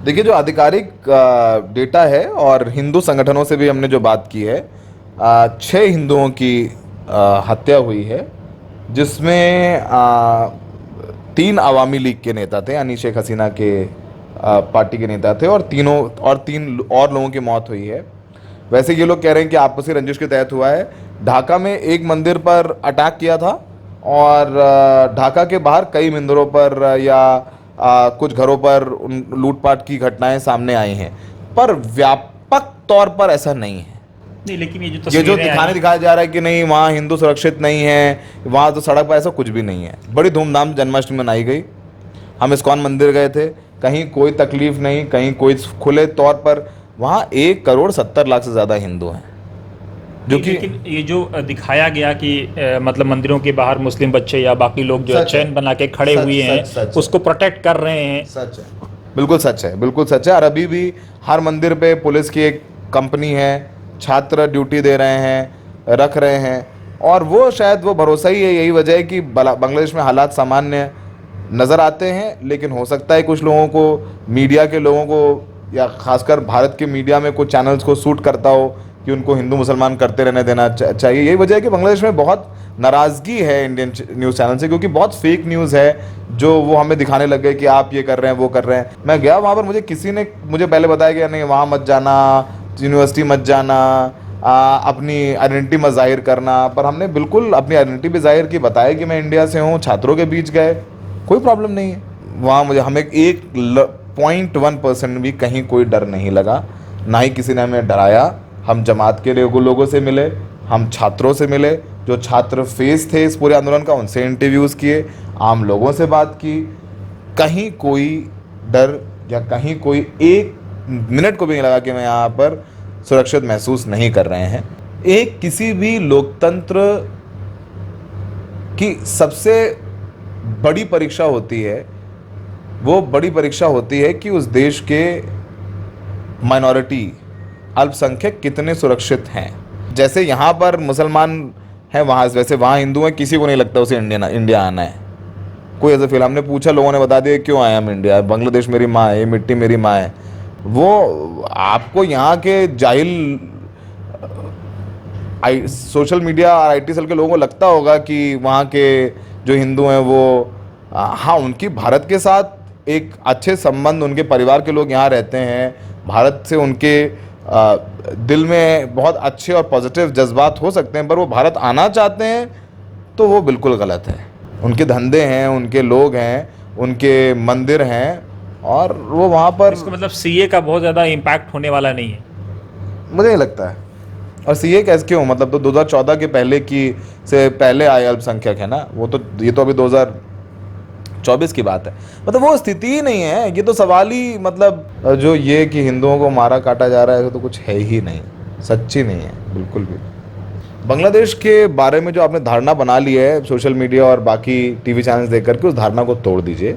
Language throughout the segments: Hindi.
देखिए, जो आधिकारिक डेटा है और हिंदू संगठनों से भी हमने जो बात की है, 6 हिंदुओं की हत्या हुई है, जिसमें 3 अवामी लीग के नेता थे, यानी शेख हसीना के पार्टी के नेता थे, और 3 और लोगों की मौत हुई है। वैसे ये लोग कह रहे हैं कि आपसी रंजिश के तहत हुआ है। ढाका में एक मंदिर पर अटैक किया था, और ढाका के बाहर कई मंदिरों पर या कुछ घरों पर लूटपाट की घटनाएं सामने आई हैं, पर व्यापक तौर पर ऐसा नहीं है। नहीं, लेकिन ये जो ये जो तस्वीरें आई, दिखाया जा रहा है कि नहीं वहाँ हिंदू सुरक्षित नहीं है, वहाँ तो सड़क पर, ऐसा कुछ भी नहीं है। बड़ी धूमधाम जन्माष्टमी मनाई गई। हम इस्कॉन मंदिर गए थे, कहीं कोई तकलीफ नहीं, कहीं कोई, खुले तौर पर वहाँ 1,70,00,000 से ज़्यादा हिंदू हैं, जो कि लेकिन ये जो दिखाया गया कि मतलब मंदिरों के बाहर मुस्लिम बच्चे या बाकी लोग जो सच है। चैन बना के खड़े सच- हुए हैं, सच- सच है। उसको प्रोटेक्ट कर रहे हैं। सच है, बिल्कुल सच है, बिल्कुल सच है। और अभी भी हर मंदिर पे पुलिस की एक कंपनी है, छात्र ड्यूटी दे रहे हैं, रख रहे हैं, और वो शायद वो भरोसा ही है। यही वजह है कि बांग्लादेश में हालात सामान्य नज़र आते हैं, लेकिन हो सकता है कुछ लोगों को, मीडिया के लोगों को, या खासकर भारत के मीडिया में कुछ चैनल्स को सूट करता हो कि उनको हिंदू मुसलमान करते रहने देना चाहिए। यही वजह है कि बांग्लादेश में बहुत नाराज़गी है इंडियन न्यूज़ चैनल से, क्योंकि बहुत फेक न्यूज़ है जो वो हमें दिखाने लग गए कि आप ये कर रहे हैं, वो कर रहे हैं। मैं गया वहाँ पर, मुझे किसी ने मुझे पहले बताया कि नहीं वहाँ मत जाना, यूनिवर्सिटी मत जाना, अपनी आइडेंटिटी मत जाहिर करना, पर हमने बिल्कुल अपनी आइडेंटिटी भी जाहिर की, बताया कि मैं इंडिया से हूँ, छात्रों के बीच गए, कोई प्रॉब्लम नहीं है। वहाँ मुझे हमें 1.1% भी कहीं कोई डर नहीं लगा, ना ही किसी ने हमें डराया। हम जमात के लोगों से मिले, हम छात्रों से मिले, जो छात्र फेस थे इस पूरे आंदोलन का, उनसे इंटरव्यूज़ किए, आम लोगों से बात की। कहीं कोई डर या कहीं कोई 1 मिनट को भी नहीं लगा कि मैं यहाँ पर सुरक्षित महसूस नहीं कर रहे हैं। एक किसी भी लोकतंत्र की सबसे बड़ी परीक्षा होती है, वो बड़ी परीक्षा होती है कि उस देश के माइनॉरिटी, अल्पसंख्यक कितने सुरक्षित हैं। जैसे यहाँ पर मुसलमान हैं, वहाँ वैसे वहाँ हिंदू हैं, किसी को नहीं लगता उसे इंडिया आना है। कोई ऐसा फील, हमने पूछा, लोगों ने बता दिया क्यों आए हम इंडिया, बांग्लादेश मेरी माँ है, ये मिट्टी मेरी माँ है। वो आपको यहाँ के जाहिल सोशल मीडिया और IT सेल के लोगों को लगता होगा कि वहाँ के जो हिंदू हैं वो, हाँ, उनकी भारत के साथ एक अच्छे संबंध, उनके परिवार के लोग यहाँ रहते हैं, भारत से उनके दिल में बहुत अच्छे और पॉजिटिव जज्बात हो सकते हैं, पर वो भारत आना चाहते हैं तो वो बिल्कुल गलत है। उनके धंधे हैं, उनके लोग हैं, उनके मंदिर हैं, और वो वहाँ पर, इसको मतलब CA का बहुत ज़्यादा इम्पैक्ट होने वाला नहीं है, मुझे नहीं लगता है। और CA कैसे क्यों, मतलब तो 2014 के पहले की से पहले आए अल्पसंख्यक है ना, वो तो, ये तो अभी 2024 की बात है। मतलब वो स्थिति ही नहीं है। ये तो सवाल ही, मतलब जो ये कि हिंदुओं को मारा काटा जा रहा है, तो कुछ है ही नहीं, सच्ची नहीं है बिल्कुल भी। बांग्लादेश के बारे में जो आपने धारणा बना ली है सोशल मीडिया और बाकी TV चैनल्स देख करके, उस धारणा को तोड़ दीजिए,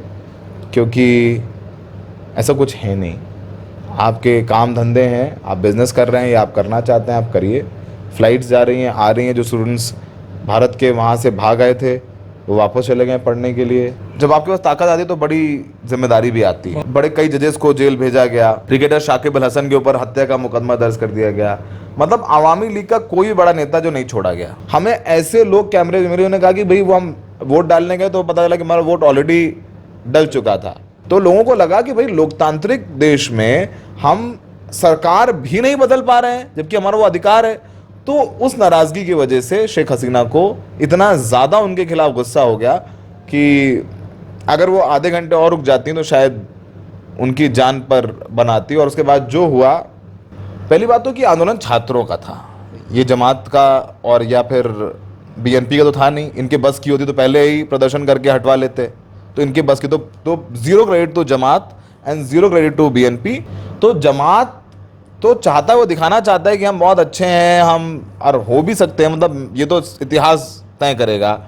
क्योंकि ऐसा कुछ है नहीं। आपके काम धंधे हैं, आप बिज़नेस कर रहे हैं या आप करना चाहते हैं, आप करिए। फ़्लाइट्स जा रही हैं, आ रही हैं, जो स्टूडेंट्स भारत के वहाँ से भाग आए थे वो वापस चले गए पढ़ने के लिए। जब आपके पास ताकत आती है तो बड़ी जिम्मेदारी भी आती है। बड़े कई जजेस को जेल भेजा गया, क्रिकेटर शाकिब अल हसन के ऊपर हत्या का मुकदमा दर्ज कर दिया गया। मतलब अवामी लीग का कोई बड़ा नेता जो नहीं छोड़ा गया। हमें ऐसे लोग कैमरे में, उन्होंने कहा कि भाई वो हम वोट डालने गए तो पता चला कि हमारा वोट ऑलरेडी डल चुका था। तो लोगों को लगा कि भाई लोकतांत्रिक देश में हम सरकार भी नहीं बदल पा रहे हैं, जबकि हमारा वो अधिकार है। तो उस नाराज़गी की वजह से शेख हसीना को इतना ज़्यादा उनके खिलाफ गुस्सा हो गया कि अगर वो आधे घंटे और रुक जाती तो शायद उनकी जान पर बनाती। और उसके बाद जो हुआ, पहली बात तो कि आंदोलन छात्रों का था, ये जमात का और या फिर BNP का तो था नहीं। इनके बस की होती तो पहले ही प्रदर्शन करके हटवा लेते। तो इनके बस की तो 0 credit to Jamaat and 0 credit to BNP। तो जमात तो चाहता है, वो दिखाना चाहता है कि हम बहुत अच्छे हैं, हम और हो भी सकते हैं। मतलब ये तो इतिहास तय करेगा,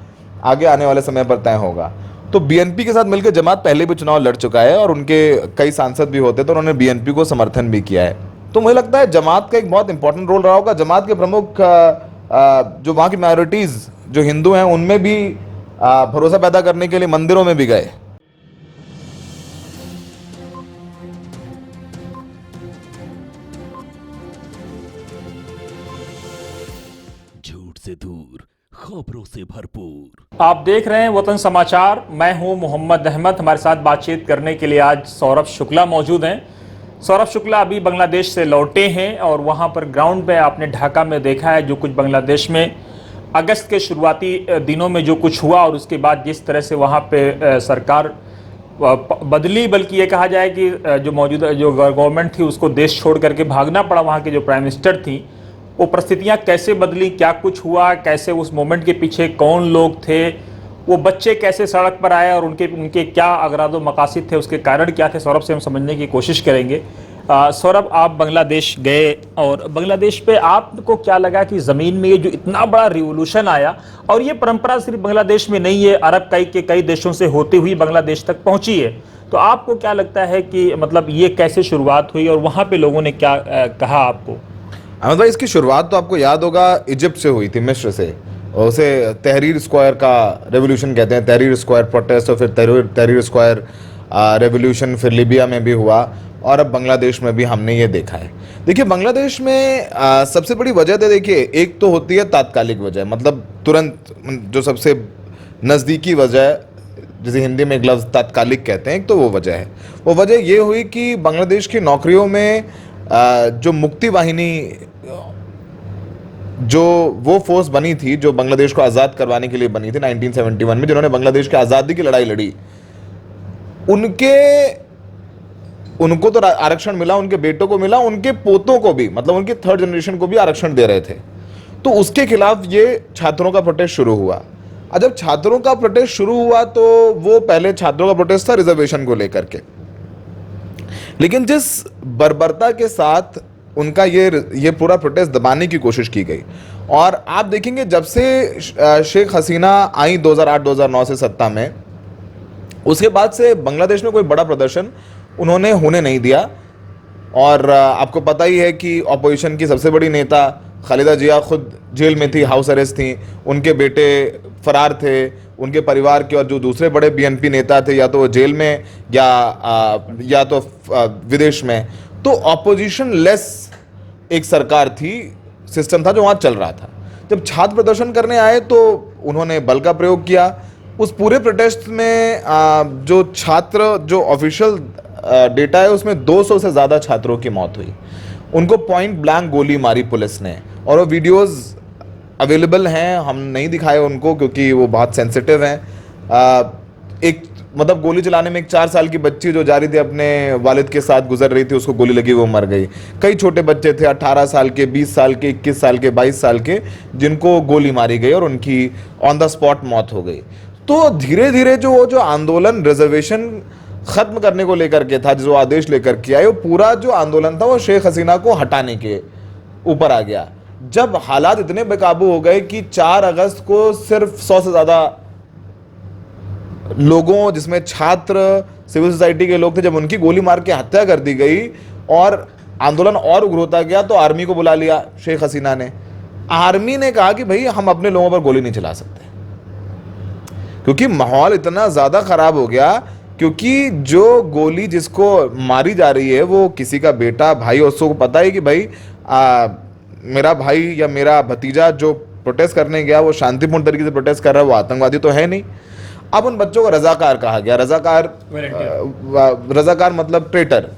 आगे आने वाले समय पर तय होगा। तो BNP के साथ मिलकर जमात पहले भी चुनाव लड़ चुका है, और उनके कई सांसद भी होते तो उन्होंने BNP को समर्थन भी किया है। तो मुझे लगता है जमात का एक बहुत इंपॉर्टेंट रोल रहा होगा। जमात के प्रमुख जो वहाँ की माइनॉरिटीज़ जो हिंदू हैं, उनमें भी भरोसा पैदा करने के लिए मंदिरों में भी गए। से दूर, खबरों से भरपूर। आप देख रहे हैं वतन समाचार। मैं हूं मोहम्मद अहमद। हमारे साथ बातचीत करने के लिए आज सौरभ शुक्ला मौजूद हैं। सौरभ शुक्ला अभी बांग्लादेश से लौटे हैं और वहां पर ग्राउंड पे आपने ढाका में देखा है जो कुछ बांग्लादेश में अगस्त के शुरुआती दिनों में जो कुछ हुआ और उसके बाद जिस तरह से वहां पे सरकार बदली, बल्कि ये कहा जाए कि जो मौजूदा जो गवर्नमेंट थी उसको देश छोड़ करके भागना पड़ा। वहाँ के जो प्राइम मिनिस्टर थी, वो परिस्थितियाँ कैसे बदली, क्या कुछ हुआ, कैसे उस मोमेंट के पीछे कौन लोग थे, वो बच्चे कैसे सड़क पर आए और उनके क्या अगरादो मकासद थे, उसके कारण क्या थे, सौरभ से हम समझने की कोशिश करेंगे। सौरभ, आप बांग्लादेश गए और बांग्लादेश पे आपको क्या लगा कि ज़मीन में ये जो इतना बड़ा रिवोल्यूशन आया, और ये परंपरा सिर्फ बांग्लादेश में नहीं है, अरब कई देशों से होती हुई बांग्लादेश तक पहुंची है, तो आपको क्या लगता है कि मतलब ये कैसे शुरुआत हुई और वहाँ पे लोगों ने क्या कहा आपको? अहमद भाई, इसकी शुरुआत तो आपको याद होगा इजिप्ट से हुई थी, मिस्र से। और उसे तहरीर स्क्वायर का रेवोल्यूशन कहते हैं, तहरीर स्क्वायर प्रोटेस्ट, और फिर तहरीर स्क्वायर रेवोल्यूशन फिर लीबिया में भी हुआ और अब बांग्लादेश में भी हमने ये देखा है। देखिए, बांग्लादेश में सबसे बड़ी वजह तो देखिए, एक तो होती है तात्कालिक वजह, मतलब तुरंत जो सबसे नज़दीकी वजह, जिसे हिंदी में एक लफ्ज़ तात्कालिक कहते हैं, एक तो वो वजह है। वो वजह ये हुई कि बांग्लादेश की नौकरियों में जो मुक्ति वाहिनी, जो वो फोर्स बनी थी जो बांग्लादेश को आज़ाद करवाने के लिए बनी थी 1971 में, जिन्होंने बांग्लादेश की आज़ादी की लड़ाई लड़ी, उनको तो आरक्षण मिला, उनके बेटों को मिला, उनके पोतों को भी, मतलब उनके थर्ड जनरेशन को भी आरक्षण दे रहे थे। तो उसके खिलाफ ये छात्रों का प्रोटेस्ट शुरू हुआ। और जब छात्रों का प्रोटेस्ट शुरू हुआ तो वो पहले छात्रों का प्रोटेस्ट था रिजर्वेशन को लेकर के, लेकिन जिस बर्बरता के साथ उनका ये पूरा प्रोटेस्ट दबाने की कोशिश की गई, और आप देखेंगे जब से शेख हसीना आई 2008-2009 से सत्ता में, उसके बाद से बांग्लादेश में कोई बड़ा प्रदर्शन उन्होंने होने नहीं दिया। और आपको पता ही है कि अपोजिशन की सबसे बड़ी नेता खालिदा जिया खुद जेल में थी, हाउस अरेस्ट थी, उनके बेटे फरार थे, उनके परिवार के और जो दूसरे बड़े बीएनपी नेता थे या तो वो जेल में या तो विदेश में। तो ऑपोजिशन लेस एक सरकार थी, सिस्टम था जो वहाँ चल रहा था। जब छात्र प्रदर्शन करने आए तो उन्होंने बल का प्रयोग किया। उस पूरे प्रोटेस्ट में जो ऑफिशियल डेटा है उसमें 200 से ज़्यादा छात्रों की मौत हुई। उनको पॉइंट ब्लैंक गोली मारी पुलिस ने, और वो वीडियोस अवेलेबल हैं, हम नहीं दिखाए उनको क्योंकि वो बहुत सेंसिटिव हैं। एक मतलब गोली चलाने में एक 4 साल की बच्ची जो जा रही थी अपने वालिद के साथ गुजर रही थी, उसको गोली लगी, वो मर गई। कई छोटे बच्चे थे 18 साल के, 20 साल के, 21 साल के, 22 साल के, जिनको गोली मारी गई और उनकी ऑन द स्पॉट मौत हो गई। तो धीरे धीरे जो आंदोलन रिजर्वेशन खत्म करने को लेकर के था, जो आदेश लेकर के आए, वो पूरा जो आंदोलन था वो शेख हसीना को हटाने के ऊपर आ गया। जब हालात इतने बेकाबू हो गए कि 4 अगस्त को सिर्फ 100 से ज़्यादा लोगों, जिसमें छात्र, सिविल सोसाइटी के लोग थे, जब उनकी गोली मार के हत्या कर दी गई और आंदोलन और उग्र होता गया, तो आर्मी को बुला लिया शेख हसीना ने। आर्मी ने कहा कि भाई हम अपने लोगों पर गोली नहीं चला सकते, क्योंकि माहौल इतना ज़्यादा ख़राब हो गया, क्योंकि जो गोली जिसको मारी जा रही है वो किसी का बेटा, भाई, और उसको पता है कि भाई मेरा भाई या मेरा भतीजा जो प्रोटेस्ट करने गया वो शांतिपूर्ण तरीके से प्रोटेस्ट कर रहा है, वो आतंकवादी तो है नहीं। अब उन बच्चों को रजाकार कहा गया। रजाकार मतलब ट्रेटर,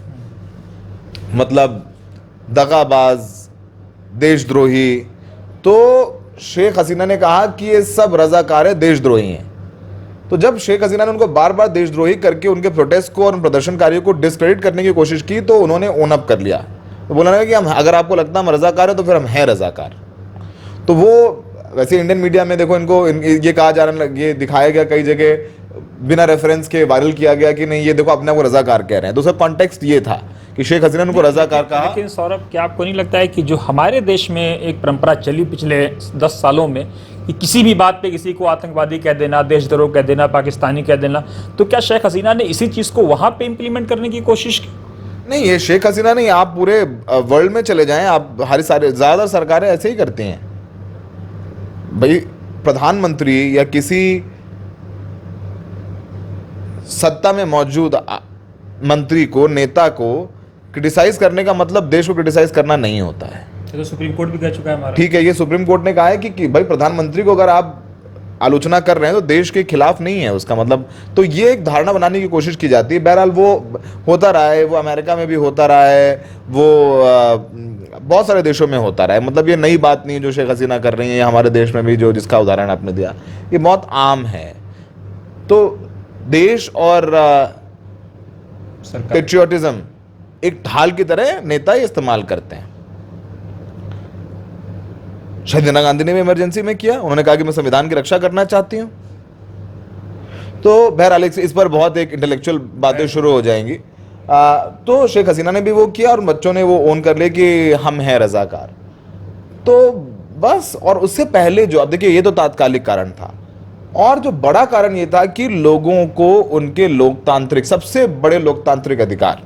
मतलब दगाबाज, देशद्रोही। तो शेख हसीना ने कहा कि ये सब रजाकार है, देशद्रोही हैं। तो जब शेख हसीना ने उनको बार बार देशद्रोही करके उनके प्रोटेस्ट को और उन प्रदर्शनकारियों को डिस्क्रेडिट करने की कोशिश की, तो उन्होंने ओन अप कर लिया। तो बोला ना कि हम, अगर आपको लगता है हम रजाकार है तो फिर हम हैं रजाकार। तो वो वैसे इंडियन मीडिया में देखो, ये कहा जा रहा है, ये दिखाया गया कई जगह, बिना रेफरेंस के वायरल किया गया कि नहीं ये देखो अपने को रजाकार कह रहे हैं। दूसरा कॉन्टेक्स्ट ये था कि शेख हसीना ने उनको रजाकार कहा। लेकिन सौरभ, क्या आपको नहीं लगता है कि जो हमारे देश में एक परंपरा चली पिछले 10 सालों में कि किसी भी बात पे किसी को आतंकवादी कह देना, देशद्रोह कह देना, पाकिस्तानी कह देना, तो क्या शेख हसीना ने इसी चीज़ को वहाँ पे इम्प्लीमेंट करने की कोशिश की? नहीं, ये शेख हसीना नहीं, आप पूरे वर्ल्ड में चले जाएं, आप ज़्यादातर सरकारें ऐसे ही करती हैं भाई। प्रधानमंत्री या किसी सत्ता में मौजूद मंत्री को, नेता को क्रिटिसाइज करने का मतलब देश को क्रिटिसाइज करना नहीं होता है। तो सुप्रीम कोर्ट भी कह चुका है हमारा। ठीक है, ये सुप्रीम कोर्ट ने कहा है कि भाई प्रधानमंत्री को अगर आप आलोचना कर रहे हैं तो देश के खिलाफ नहीं है उसका मतलब, तो ये एक धारणा बनाने की कोशिश की जाती है। बहरहाल वो होता रहा है, वो अमेरिका में भी होता रहा है, वो बहुत सारे देशों में होता रहा है, मतलब ये नई बात नहीं जो शेख हसीना कर रही है, हमारे देश में भी जो जिसका उदाहरण आपने दिया ये बहुत आम है। तो देश और पेट्रियोटिज्म एक ढाल की तरह नेता इस्तेमाल करते हैं। शायद इंदिरा गांधी ने भी इमरजेंसी में किया, उन्होंने कहा कि मैं संविधान की रक्षा करना चाहती हूं। तो बहरहाल इस पर बहुत एक इंटेलेक्चुअल बातें शुरू हो जाएंगी। तो शेख हसीना ने भी वो किया और बच्चों ने वो ओन कर लिया कि हम हैं रजाकार। तो बस, और उससे पहले जो, अब देखिए ये तो तात्कालिक कारण था, और जो बड़ा कारण ये था कि लोगों को उनके लोकतांत्रिक, सबसे बड़े लोकतांत्रिक अधिकार,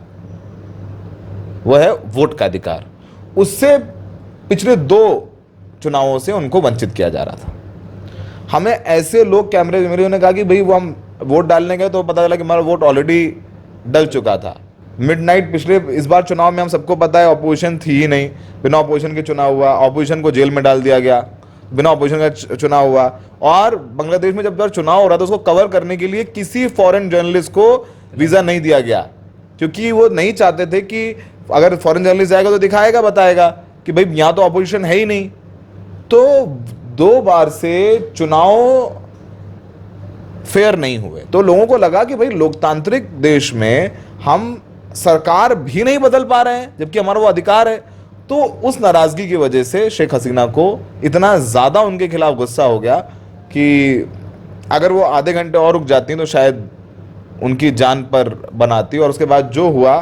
वो है वोट का अधिकार, उससे पिछले 2 चुनावों से उनको वंचित किया जा रहा था। हमें ऐसे लोग कैमरे ने कहा कि भाई वो हम वोट डालने गए तो पता चला कि हमारा वोट ऑलरेडी डल चुका था। मिडनाइट पिछले इस बार चुनाव में हम सबको पता है ऑपोजिशन थी ही नहीं, बिना ऑपोजिशन के चुनाव हुआ, ऑपोजिशन को जेल में डाल दिया गया, बिना ऑपोजिशन का चुनाव हुआ। और बांग्लादेश में जब चुनाव हो रहा था उसको कवर करने के लिए किसी फॉरेन जर्नलिस्ट को वीजा नहीं दिया गया, क्योंकि वो नहीं चाहते थे कि अगर फॉरेन जर्नलिस्ट जाएगा तो दिखाएगा, बताएगा कि भाई यहाँ तो ऑपोजिशन है ही नहीं। तो 2 बार से चुनाव फेयर नहीं हुए, तो लोगों को लगा कि भाई लोकतांत्रिक देश में हम सरकार भी नहीं बदल पा रहे हैं जबकि हमारा वो अधिकार है। तो उस नाराजगी की वजह से शेख हसीना को इतना ज्यादा उनके खिलाफ गुस्सा हो गया कि अगर वो आधे घंटे और रुक जाती तो शायद उनकी जान पर बनाती, और उसके बाद जो हुआ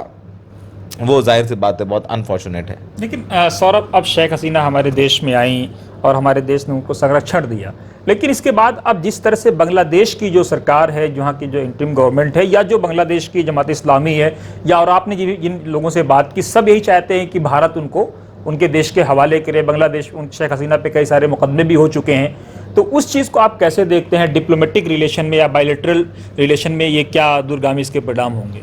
वो जाहिर सी बात है बहुत अनफॉर्चुनेट है। लेकिन सौरभ, अब शेख हसीना हमारे देश में आई और हमारे देश ने उनको संरक्षण दिया, लेकिन इसके बाद अब जिस तरह से बांग्लादेश की जो सरकार है, यहाँ की जो इंटरिम गवर्नमेंट है, या जो बांग्लादेश की जमात इस्लामी है, या और आपने जिन लोगों से बात की, सब यही चाहते हैं कि भारत उनको उनके देश के हवाले करे। बांग्लादेश, शेख हसीना पे कई सारे मुकदमे भी हो चुके हैं। तो उस चीज़ को आप कैसे देखते हैं? डिप्लोमेटिक रिलेशन में या बायलैटरल रिलेशन में ये क्या दूरगामी इसके परिणाम होंगे?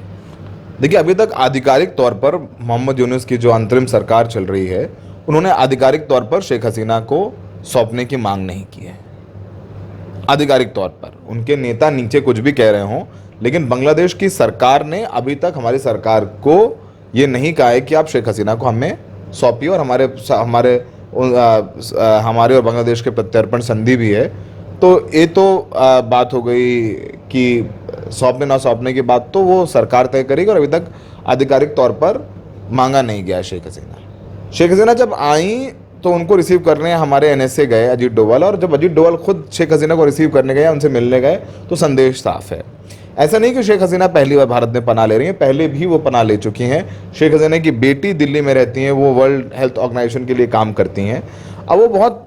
देखिए, अभी तक आधिकारिक तौर पर मोहम्मद यूनुस की जो अंतरिम सरकार चल रही है, उन्होंने आधिकारिक तौर पर शेख हसीना को सौंपने की मांग नहीं की है। आधिकारिक तौर पर उनके नेता नीचे कुछ भी कह रहे हों, लेकिन बांग्लादेश की सरकार ने अभी तक हमारी सरकार को ये नहीं कहा है कि आप शेख हसीना को हमें सौंपिए, और हमारे और बांग्लादेश के प्रत्यर्पण संधि भी है। तो ये तो बात हो गई कि सौंपने ना सौंपने की बात तो वो सरकार तय करेगी, और अभी तक आधिकारिक तौर पर मांगा नहीं गया शेख हसीना। शेख हसीना जब आई तो उनको रिसीव करने हमारे NSA गए अजीत डोभाल, और जब अजीत डोभाल खुद शेख हसीना को रिसीव करने गए, उनसे मिलने गए, तो संदेश साफ है। ऐसा नहीं कि शेख हसीना पहली बार भारत में पनाह ले रही हैं, पहले भी वो पनाह ले चुकी हैं। शेख हसीना की बेटी दिल्ली में रहती हैं, वो वर्ल्ड हेल्थ ऑर्गेनाइजेशन के लिए काम करती हैं। अब वो बहुत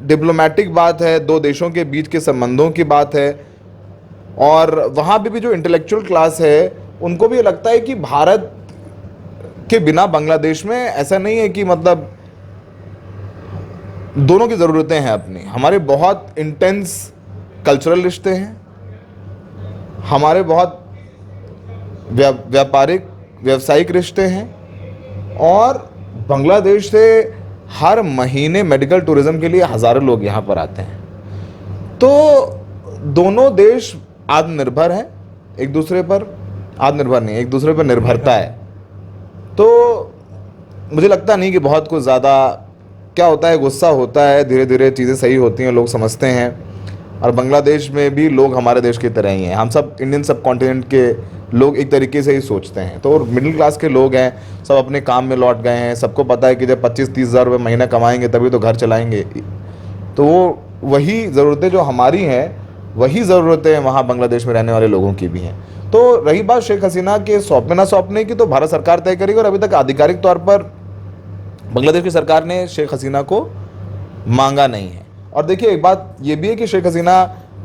डिप्लोमेटिक बात है, 2 देशों के बीच के संबंधों की बात है, और वहाँ भी जो इंटेलेक्चुअल क्लास है उनको भी लगता है कि भारत के बिना बांग्लादेश में ऐसा नहीं है कि मतलब दोनों की ज़रूरतें हैं अपनी। हमारे बहुत इंटेंस कल्चरल रिश्ते हैं, हमारे बहुत व्यावसायिक रिश्ते हैं, और बांग्लादेश से हर महीने मेडिकल टूरिज्म के लिए हज़ारों लोग यहाँ पर आते हैं। तो दोनों देश आत्मनिर्भर हैं, एक दूसरे पर आत्मनिर्भर नहीं, एक दूसरे पर निर्भरता है। तो मुझे लगता नहीं कि बहुत कुछ ज़्यादा क्या होता है, गुस्सा होता है, धीरे धीरे चीज़ें सही होती हैं, लोग समझते हैं। और बांग्लादेश में भी लोग हमारे देश की तरह ही हैं, हम सब इंडियन सब कॉन्टिनेंट के लोग एक तरीके से ही सोचते हैं। तो मिडिल क्लास के लोग हैं, सब अपने काम में लौट गए हैं, सबको पता है कि जब 25-30 हज़ार रुपये महीना कमाएंगे तभी तो घर चलाएंगे। तो वो वही ज़रूरतें जो हमारी हैं, वही ज़रूरतें वहाँ बांग्लादेश में रहने वाले लोगों की भी हैं। तो रही बात शेख हसीना के सौंपने ना सौंपने की, तो भारत सरकार तय करेगी, और अभी तक आधिकारिक तौर पर बांग्लादेश की सरकार ने शेख हसीना को मांगा नहीं है। और देखिए, एक बात ये भी है कि शेख हसीना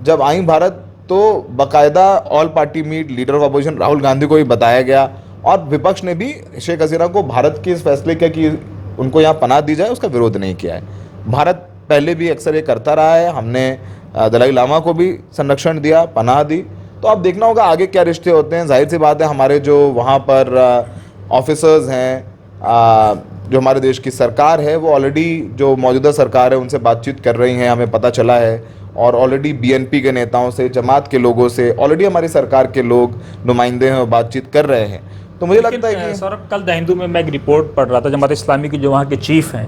जब आई भारत तो बाकायदा all party meet leader of opposition Rahul Gandhi को भी बताया गया, और विपक्ष ने भी शेख हसीना को भारत के इस फैसले का कि उनको यहाँ पनाह दी जाए उसका विरोध नहीं किया है। भारत पहले भी अक्सर ये करता रहा है, हमने दलाई लामा को भी संरक्षण दिया, पनाह दी। तो अब देखना होगा आगे क्या रिश्ते होते हैं। जाहिर सी बात है, हमारे जो वहाँ पर ऑफिसर्स हैं, जो हमारे देश की सरकार है वो ऑलरेडी, जो मौजूदा सरकार है उनसे बातचीत कर रही हैं, हमें पता चला है। और ऑलरेडी बीएनपी के नेताओं से, जमात के लोगों से ऑलरेडी हमारी सरकार के लोग नुमाइंदे हैं और बातचीत कर रहे हैं। तो मुझे लगता है कि सौरभ, कल द हिंदू में मैं एक रिपोर्ट पढ़ रहा था, जमात इस्लामी की जो वहाँ के चीफ हैं,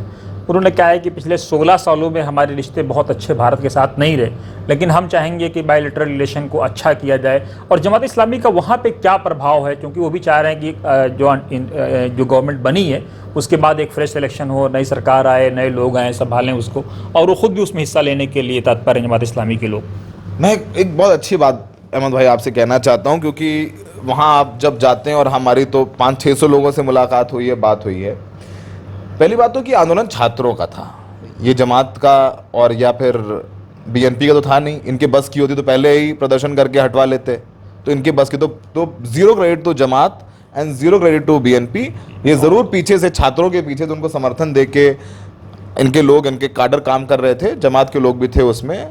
उन्होंने कहा है कि पिछले 16 सालों में हमारे रिश्ते बहुत अच्छे भारत के साथ नहीं रहे, लेकिन हम चाहेंगे कि बायलैटरल रिलेशन को अच्छा किया जाए। और जमात इस्लामी का वहाँ पे क्या प्रभाव है, क्योंकि वो भी चाह रहे हैं कि जो गवर्नमेंट बनी है उसके बाद एक फ्रेश इलेक्शन हो, नई सरकार आए, नए लोग आए, संभालें उसको, और वो खुद भी उसमें हिस्सा लेने के लिए तत्पर हैं जमात इस्लामी के लोग। मैं एक बहुत अच्छी बात अहमद भाई आपसे कहना चाहता हूँ, क्योंकि वहाँ आप जब जाते हैं, और हमारी तो 500-600 लोगों से मुलाकात हुई है, बात हुई है। पहली बात तो कि आंदोलन छात्रों का था, ये जमात का और या फिर बीएनपी का तो था नहीं। इनके बस की होती तो पहले ही प्रदर्शन करके हटवा लेते, तो इनके बस की तो जीरो क्रेडिट तो Jamaat and zero credit to BNP. ये ज़रूर पीछे से, छात्रों के पीछे तो उनको समर्थन दे के इनके लोग, इनके काडर काम कर रहे थे। जमात के लोग भी थे उसमें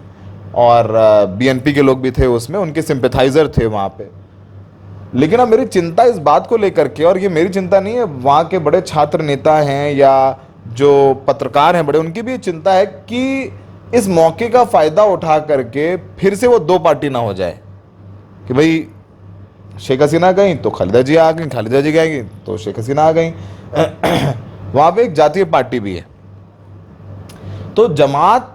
और बीएनपी के लोग भी थे उसमें, उनके सिंपैथाइज़र थे वहाँ पे। लेकिन अब मेरी चिंता इस बात को लेकर के, और ये मेरी चिंता नहीं है, वहाँ के बड़े छात्र नेता हैं या जो पत्रकार हैं बड़े, उनकी भी चिंता है कि इस मौके का फ़ायदा उठा करके फिर से वो दो पार्टी ना हो जाए कि भाई शेख हसीना गई तो खालिदा जी आ गई, खालिदा जी गई तो शेख हसीना आ गई। वहाँ पे एक जातीय पार्टी भी है। तो जमात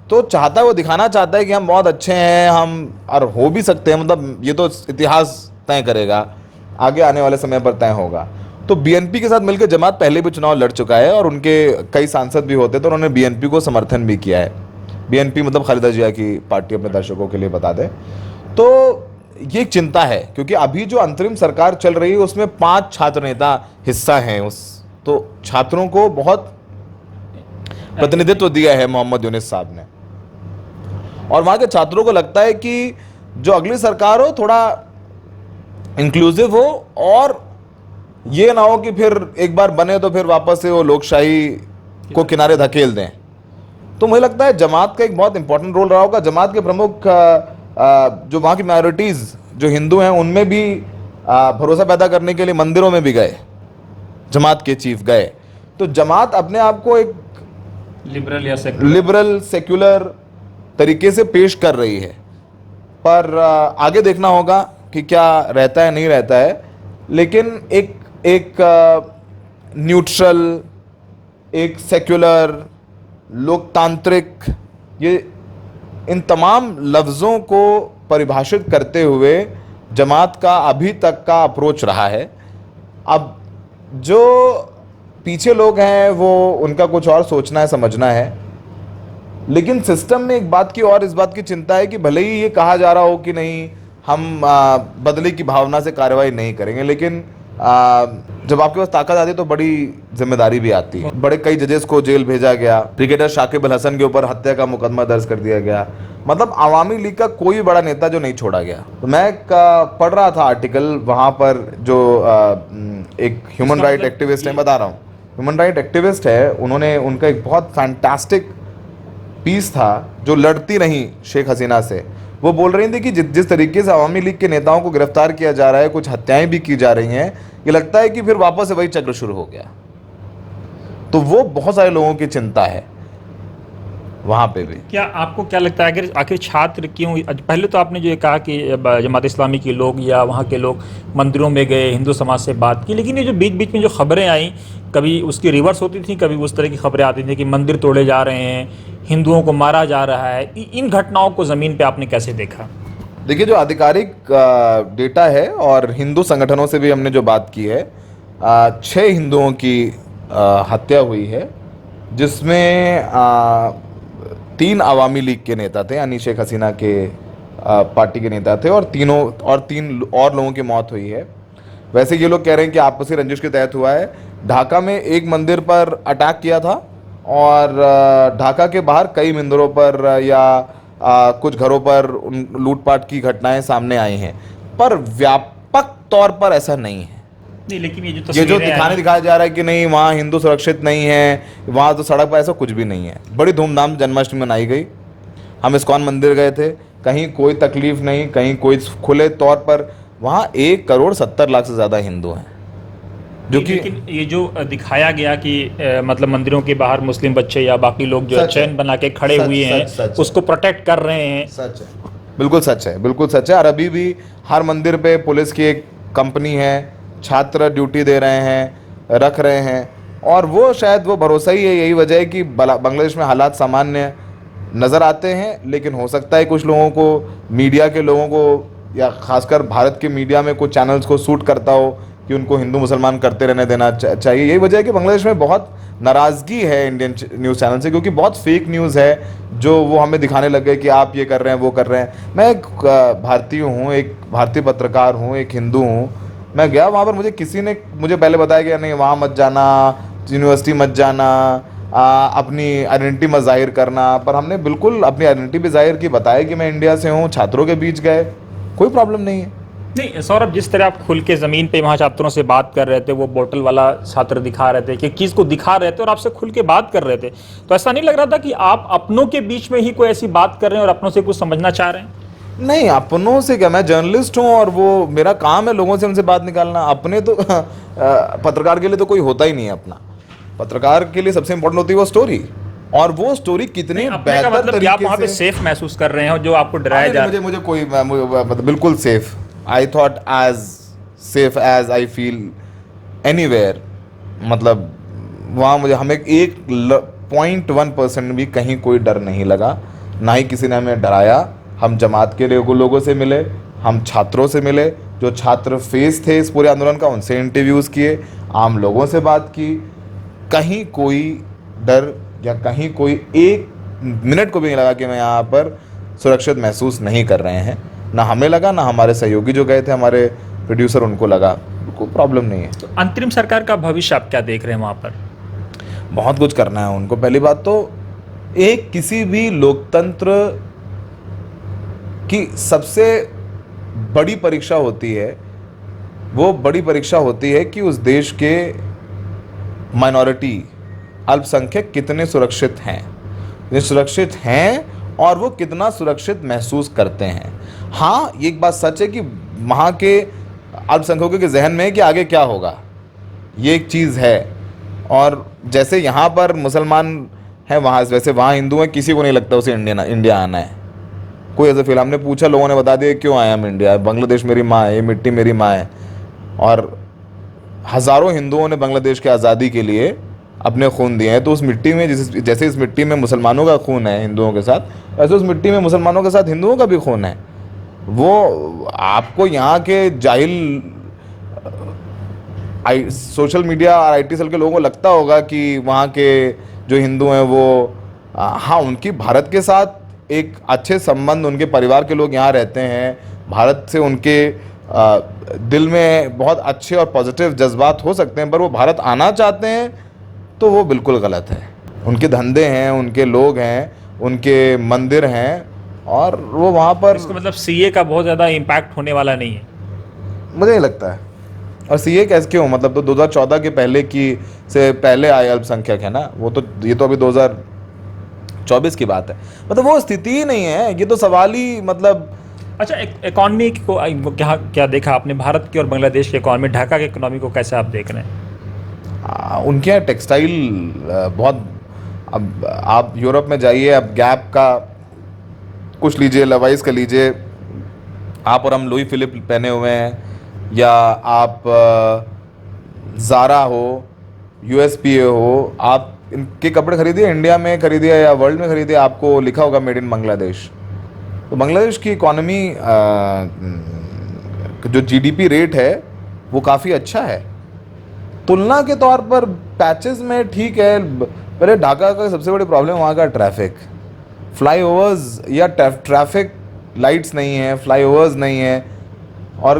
तो चाहता है, वो दिखाना चाहता है कि हम बहुत अच्छे हैं, हम और हो भी सकते हैं, मतलब ये तो इतिहास तय करेगा, आगे आने वाले समय पर तय होगा। तो बीएनपी के साथ मिलकर जमात पहले भी चुनाव लड़ चुका है और उनके कई सांसद भी होते, तो उन्होंने बीएनपी को समर्थन भी किया है। बीएनपी मतलब खालिदा जिया की पार्टी, अपने दर्शकों के लिए बता दें। तो ये एक चिंता है, क्योंकि अभी जो अंतरिम सरकार चल रही है उसमें 5 छात्र नेता हिस्सा हैं उस, तो छात्रों को बहुत प्रतिनिधित्व दिया है मोहम्मद यूनिस साहब ने। और वहाँ के छात्रों को लगता है कि जो अगली सरकार हो थोड़ा इंक्लूसिव हो, और ये ना हो कि फिर एक बार बने तो फिर वापस से वो लोकशाही को किनारे धकेल दें। तो मुझे लगता है जमात का एक बहुत इंपॉर्टेंट रोल रहा होगा। जमात के प्रमुख जो वहाँ की माइनॉरिटीज़ जो हिंदू हैं उनमें भी भरोसा पैदा करने के लिए मंदिरों में भी गए, जमात के चीफ गए। तो जमात अपने आप को एक लिबरल सेक्युलर तरीके से पेश कर रही है, पर आगे देखना होगा कि क्या रहता है नहीं रहता है। लेकिन एक न्यूट्रल, एक सेक्युलर, लोकतांत्रिक, ये इन तमाम लफ्ज़ों को परिभाषित करते हुए जमात का अभी तक का अप्रोच रहा है। अब जो पीछे लोग हैं वो उनका कुछ और सोचना है, समझना है। लेकिन सिस्टम में एक बात की और इस बात की चिंता है कि भले ही ये कहा जा रहा हो कि नहीं हम बदले की भावना से कार्रवाई नहीं करेंगे, लेकिन जब आपके पास ताकत आती है तो बड़ी जिम्मेदारी भी आती है। बड़े कई जजेस को जेल भेजा गया, क्रिकेटर शाकिब अल हसन के ऊपर हत्या का मुकदमा दर्ज कर दिया गया, मतलब आवामी लीग का कोई बड़ा नेता जो नहीं छोड़ा गया। तो मैं पढ़ रहा था आर्टिकल, वहाँ पर जो एक ह्यूमन राइट एक्टिविस्ट है, बता रहा हूँ, ह्यूमन राइट एक्टिविस्ट है, उन्होंने उनका एक बहुत फैंटास्टिक पीस था जो लड़ती रही शेख हसीना से। वो बोल रही थी कि जिस तरीके से अवामी लीग के नेताओं को गिरफ्तार किया जा रहा है, कुछ हत्याएं भी की जा रही हैं, ये लगता है कि फिर वापस से वही चक्र शुरू हो गया। तो वो बहुत सारे लोगों की चिंता है वहाँ पे भी। क्या आपको क्या लगता है आखिर छात्र क्यों, पहले तो आपने जो ये कहा कि जमात इस्लामी के लोग या वहाँ के लोग मंदिरों में गए, हिंदू समाज से बात की, लेकिन ये जो बीच बीच में जो खबरें आई, कभी उसकी रिवर्स होती थी, कभी उस तरह की खबरें आती थी कि मंदिर तोड़े जा रहे हैं, हिंदुओं को मारा जा रहा है, इन घटनाओं को ज़मीन पे आपने कैसे देखा? देखिए, जो आधिकारिक डेटा है और हिंदू संगठनों से भी हमने जो बात की है, 6 हिंदुओं की हत्या हुई है, जिसमें 3 अवामी लीग के नेता थे, यानी शेख हसीना के पार्टी के नेता थे, और 3 और लोगों की मौत हुई है। वैसे ये लोग कह रहे हैं कि आपसी रंजिश के तहत हुआ है। ढाका में एक मंदिर पर अटैक किया था और ढाका के बाहर कई मंदिरों पर या कुछ घरों पर लूटपाट की घटनाएं सामने आई हैं, पर व्यापक तौर पर ऐसा नहीं है। नहीं, लेकिन ये जो दिखाया जा रहा है कि नहीं वहाँ हिंदू सुरक्षित नहीं है, वहाँ तो सड़क पर, ऐसा कुछ भी नहीं है। बड़ी धूमधाम जन्माष्टमी मनाई गई, हम इस्कॉन मंदिर गए थे, कहीं कोई तकलीफ नहीं, कहीं कोई खुले तौर पर। वहाँ 1 करोड़ 70 लाख से ज़्यादा हिंदू हैं, जो कि लेकिन ये जो दिखाया गया कि मतलब मंदिरों के बाहर मुस्लिम बच्चे या बाकी लोग जो सच है। चैन बना के खड़े सच- हुए हैं सच- सच है। उसको प्रोटेक्ट कर रहे हैं। सच है, बिल्कुल सच है, बिल्कुल सच है। और अभी भी हर मंदिर पे पुलिस की एक कंपनी है, छात्र ड्यूटी दे रहे हैं, रख रहे हैं, और वो शायद वो भरोसा ही है, यही वजह है कि बांग्लादेश में हालात सामान्य नज़र आते हैं। लेकिन हो सकता है कुछ लोगों को, मीडिया के लोगों को, या खासकर भारत के मीडिया में कुछ चैनल्स को सूट करता हो कि उनको हिंदू मुसलमान करते रहने देना चाहिए। यही वजह है कि बांग्लादेश में बहुत नाराज़गी है इंडियन न्यूज़ चैनल से, क्योंकि बहुत फेक न्यूज़ है जो वो हमें दिखाने लग गए कि आप ये कर रहे हैं, वो कर रहे हैं। मैं एक भारतीय हूँ, एक भारतीय पत्रकार हूँ, एक हिंदू हूँ। मैं गया वहाँ पर, मुझे किसी ने मुझे पहले बताया कि नहीं वहाँ मत जाना, यूनिवर्सिटी मत जाना, अपनी आइडेंटिटी मत जाहिर करना। पर हमने बिल्कुल अपनी आइडेंटिटी भी जाहिर की, बताया कि मैं इंडिया से हूँ, छात्रों के बीच गए, कोई प्रॉब्लम नहीं है। नहीं सौरभ, जिस तरह आप खुल के ज़मीन पे वहाँ छात्रों से बात कर रहे थे, वो बोतल वाला छात्र दिखा रहे थे कि चीज़ को दिखा रहे थे और आपसे खुल के बात कर रहे थे, तो ऐसा नहीं लग रहा था कि आप अपनों के बीच में ही कोई ऐसी बात कर रहे हैं और अपनों से कुछ समझना चाह रहे हैं? नहीं, अपनों से क्या, मैं जर्नलिस्ट हूँ और वो मेरा काम है लोगों से उनसे बात निकालना। अपने तो पत्रकार के लिए तो कोई होता ही नहीं है अपना। पत्रकार के लिए सबसे इंपॉर्टेंट होती है वो स्टोरी, और वो स्टोरी कितनी अपने का बेहतर मतलब कि आप वहाँ पे तरीके से। सेफ महसूस कर रहे हैं और जो आपको डराया जा मुझे मुझे कोई मतलब बिल्कुल safe, I thought as safe as I feel anywhere. मतलब वहाँ मुझे हमें 1.1% भी कहीं कोई डर नहीं लगा, ना ही किसी ने हमें डराया। हम जमात के लोगों से मिले, हम छात्रों से मिले, जो छात्र फेस थे इस पूरे आंदोलन का, उनसे इंटरव्यूज़ किए, आम लोगों से बात की। कहीं कोई डर या कहीं कोई एक मिनट को भी नहीं लगा कि मैं यहाँ पर सुरक्षित महसूस नहीं कर रहे हैं। ना हमें लगा, ना हमारे सहयोगी जो गए थे, हमारे प्रोड्यूसर, उनको लगा। कोई प्रॉब्लम नहीं है। तो अंतरिम सरकार का भविष्य आप क्या देख रहे हैं वहाँ पर? बहुत कुछ करना है उनको। पहली बात तो एक किसी भी लोकतंत्र की सबसे बड़ी परीक्षा होती है, वो बड़ी परीक्षा होती है कि उस देश के माइनॉरिटी, अल्पसंख्यक कितने सुरक्षित हैं, सुरक्षित हैं, और वो कितना सुरक्षित महसूस करते हैं। हाँ, ये एक बात सच है कि वहाँ के अल्पसंख्यकों के जहन में है कि आगे क्या होगा, ये एक चीज़ है। और जैसे यहाँ पर मुसलमान हैं, वहाँ वैसे वहाँ हिंदू हैं, किसी को नहीं लगता उसे इंडिया आना है। कोई ऐसा फील, हमने पूछा, लोगों ने बता दिया क्यों आए हम इंडिया, बांग्लादेश मेरी माँ है, ये मिट्टी मेरी माँ है। और हज़ारों हिंदुओं ने बांग्लादेश की आज़ादी के लिए अपने खून दिए हैं। तो उस मिट्टी में जैसे इस मिट्टी में मुसलमानों का खून है हिंदुओं के साथ, वैसे उस मिट्टी में मुसलमानों के साथ हिंदुओं का भी खून है। वो आपको यहाँ के जाहिल सोशल मीडिया और आईटी सेल के लोगों को लगता होगा कि वहाँ के जो हिंदू हैं वो हाँ, उनकी भारत के साथ एक अच्छे संबंध, उनके परिवार के लोग यहाँ रहते हैं, भारत से उनके दिल में बहुत अच्छे और पॉजिटिव जज्बात हो सकते हैं, पर वो भारत आना चाहते हैं तो वो बिल्कुल गलत है। उनके धंधे हैं, उनके लोग हैं, उनके मंदिर हैं, और वो वहाँ पर, इसका मतलब सीए का बहुत ज़्यादा इम्पैक्ट होने वाला नहीं है, मुझे नहीं लगता है। और सीए कैसे क्यों, मतलब तो 2014 के पहले की से पहले आए अल्पसंख्यक है ना, वो तो, ये तो अभी 2024 की बात है। मतलब वो स्थिति ही नहीं है, ये तो सवाल ही, मतलब अच्छा, इकॉनमी को क्या क्या देखा आपने भारत की और बांग्लादेश की इकॉनमी, ढाका की इकॉनमी को कैसे आप देख रहे हैं? उनके यहाँ टेक्सटाइल बहुत, अब आप यूरोप में जाइए, अब गैप का कुछ लीजिए, लवाइस का लीजिए, आप और हम लुई फिलिप पहने हुए हैं, या आप ज़ारा हो, यूएसपीए हो, आप इनके कपड़े खरीदिए, इंडिया में खरीदिए या वर्ल्ड में खरीदिए, आपको लिखा होगा मेड इन बांग्लादेश। तो बांग्लादेश की इकॉनमी जो जीडीपी रेट है वो काफ़ी अच्छा है। तुलना के तौर पर पैचेस में ठीक है, पर ढाका का सबसे बड़ी प्रॉब्लम वहाँ का ट्रैफिक, फ्लाईओवर्स या ट्रैफिक लाइट्स नहीं है, फ्लाईओवर्स नहीं है। और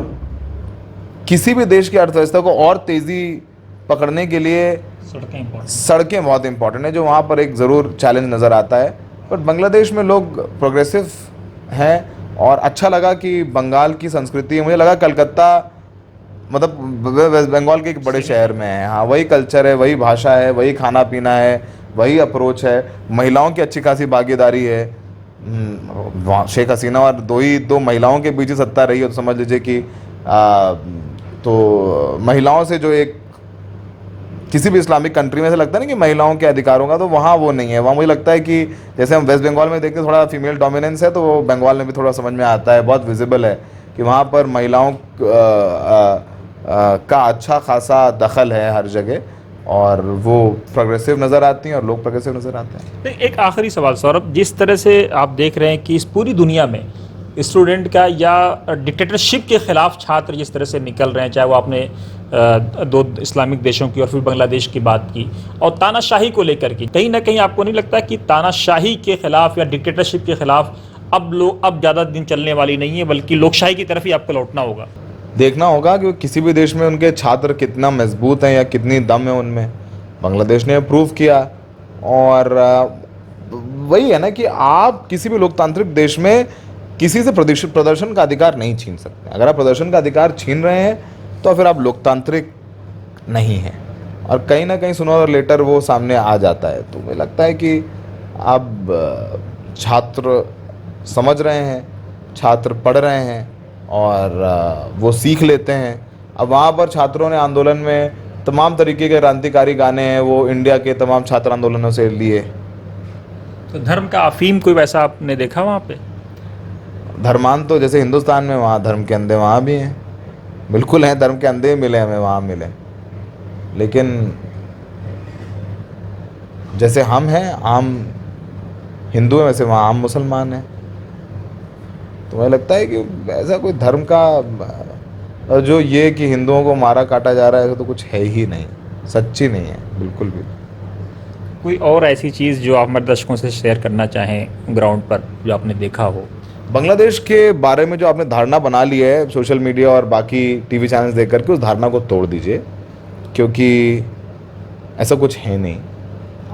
किसी भी देश की अर्थव्यवस्था को और तेज़ी पकड़ने के लिए सड़कें बहुत इंपॉर्टेंट है, जो वहाँ पर एक ज़रूर चैलेंज नज़र आता है। बट बांग्लादेश में लोग प्रोग्रेसिव हैं, और अच्छा लगा कि बंगाल की संस्कृति है। मुझे लगा कलकत्ता, मतलब वेस्ट बंगाल के एक बड़े शहर में है, हाँ वही कल्चर है, वही भाषा है, वही खाना पीना है, वही अप्रोच है, महिलाओं की अच्छी खासी भागीदारी है। वहाँ शेख हसीना और दो महिलाओं के बीच ही सत्ता रही है, तो समझ लीजिए कि तो महिलाओं से जो एक किसी भी इस्लामिक कंट्री में से लगता है ना कि महिलाओं के अधिकारों का, तो वहाँ वो नहीं है। वहाँ मुझे लगता है कि जैसे हम वेस्ट बंगाल में देखते हैं थोड़ा फीमेल डोमिनेंस है, तो वो बंगाल में भी थोड़ा समझ में आता है, बहुत विजिबल है कि वहाँ पर महिलाओं का अच्छा खासा दखल है हर जगह, और वो प्रोग्रेसिव नज़र आती हैं और लोग प्रोग्रेसिव नज़र आते हैं। एक आखिरी सवाल सौरभ, जिस तरह से आप देख रहे हैं कि इस पूरी दुनिया में स्टूडेंट का या डिक्टेटरशिप के खिलाफ छात्र जिस तरह से निकल रहे हैं, चाहे वो आपने दो इस्लामिक देशों की और फिर बांग्लादेश की बात की, और तानाशाही को लेकर की, कहीं ना कहीं आपको नहीं लगता कि तानाशाही के खिलाफ या डिक्टेटरशिप के खिलाफ अब ज़्यादा दिन चलने वाली नहीं है, बल्कि लोकशाही की तरफ ही आपको लौटना होगा? देखना होगा कि किसी भी देश में उनके छात्र कितना मजबूत हैं या कितनी दम है उनमें। बांग्लादेश ने प्रूव किया, और वही है ना कि आप किसी भी लोकतांत्रिक देश में किसी से प्रदर्शन का अधिकार नहीं छीन सकते। अगर आप प्रदर्शन का अधिकार छीन रहे हैं तो फिर आप लोकतांत्रिक नहीं हैं, और कहीं ना कहीं सुनो और लेटर वो सामने आ जाता है। तो मुझे लगता है कि अब छात्र समझ रहे हैं, छात्र पढ़ रहे हैं, और वो सीख लेते हैं। अब वहाँ पर छात्रों ने आंदोलन में तमाम तरीके के क्रांतिकारी गाने हैं वो इंडिया के तमाम छात्र आंदोलनों से लिए। तो धर्म का अफीम कोई वैसा आपने देखा वहाँ पे? धर्मांध तो जैसे हिंदुस्तान में वहाँ धर्म के अंधे वहाँ भी हैं, बिल्कुल हैं, धर्म के अंधे मिले हमें वहाँ मिले, लेकिन जैसे हम हैं आम हिंदू हैं वैसे वहाँ आम मुसलमान हैं। तो मुझे लगता है कि ऐसा कोई धर्म का, और जो ये कि हिंदुओं को मारा काटा जा रहा है, तो कुछ है ही नहीं, सच्ची नहीं है बिल्कुल भी। कोई और ऐसी चीज़ जो आप हमारे दर्शकों से शेयर करना चाहें ग्राउंड पर, जो आपने देखा हो? बांग्लादेश के बारे में जो आपने धारणा बना ली है सोशल मीडिया और बाकी टीवी चैनल्स देख करके, उस धारणा को तोड़ दीजिए, क्योंकि ऐसा कुछ है नहीं।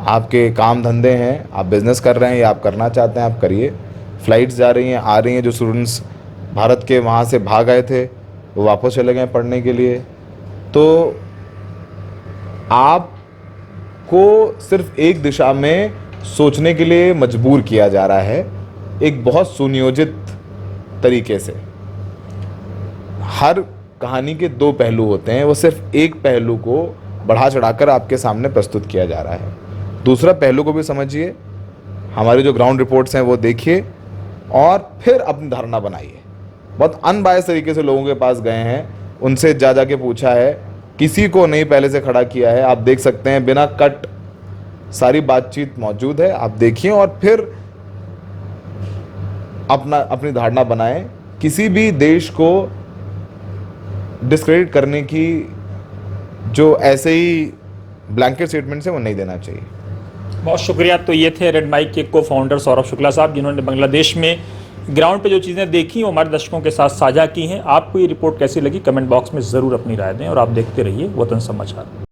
आपके काम धंधे हैं, आप बिज़नेस कर रहे हैं या आप करना चाहते हैं आप करिए। फ़्लाइट्स जा रही हैं, आ रही हैं। जो स्टूडेंट्स भारत के वहाँ से भाग आए थे वो वापस चले गए पढ़ने के लिए। तो आपको सिर्फ एक दिशा में सोचने के लिए मजबूर किया जा रहा है, एक बहुत सुनियोजित तरीके से। हर कहानी के दो पहलू होते हैं, वो सिर्फ एक पहलू को बढ़ा चढ़ाकर आपके सामने प्रस्तुत किया जा रहा है। दूसरा पहलू को भी समझिए, हमारी जो ग्राउंड रिपोर्ट्स हैं वो देखिए, और फिर अपनी धारणा बनाइए। बहुत अनबायस तरीके से लोगों के पास गए हैं, उनसे जा के पूछा है, किसी को नहीं पहले से खड़ा किया है। आप देख सकते हैं बिना कट सारी बातचीत मौजूद है, आप देखिए और फिर अपनी धारणा बनाएं। किसी भी देश को डिस्क्रेडिट करने की जो ऐसे ही ब्लैंकेट स्टेटमेंट है वो नहीं देना चाहिए। बहुत शुक्रिया। तो ये थे रेड माइक के को फाउंडर सौरभ शुक्ला साहब, जिन्होंने बांग्लादेश में ग्राउंड पे जो चीज़ें देखी वो हमारे दर्शकों के साथ साझा की हैं। आपको ये रिपोर्ट कैसी लगी कमेंट बॉक्स में ज़रूर अपनी राय दें, और आप देखते रहिए वतन समाचार।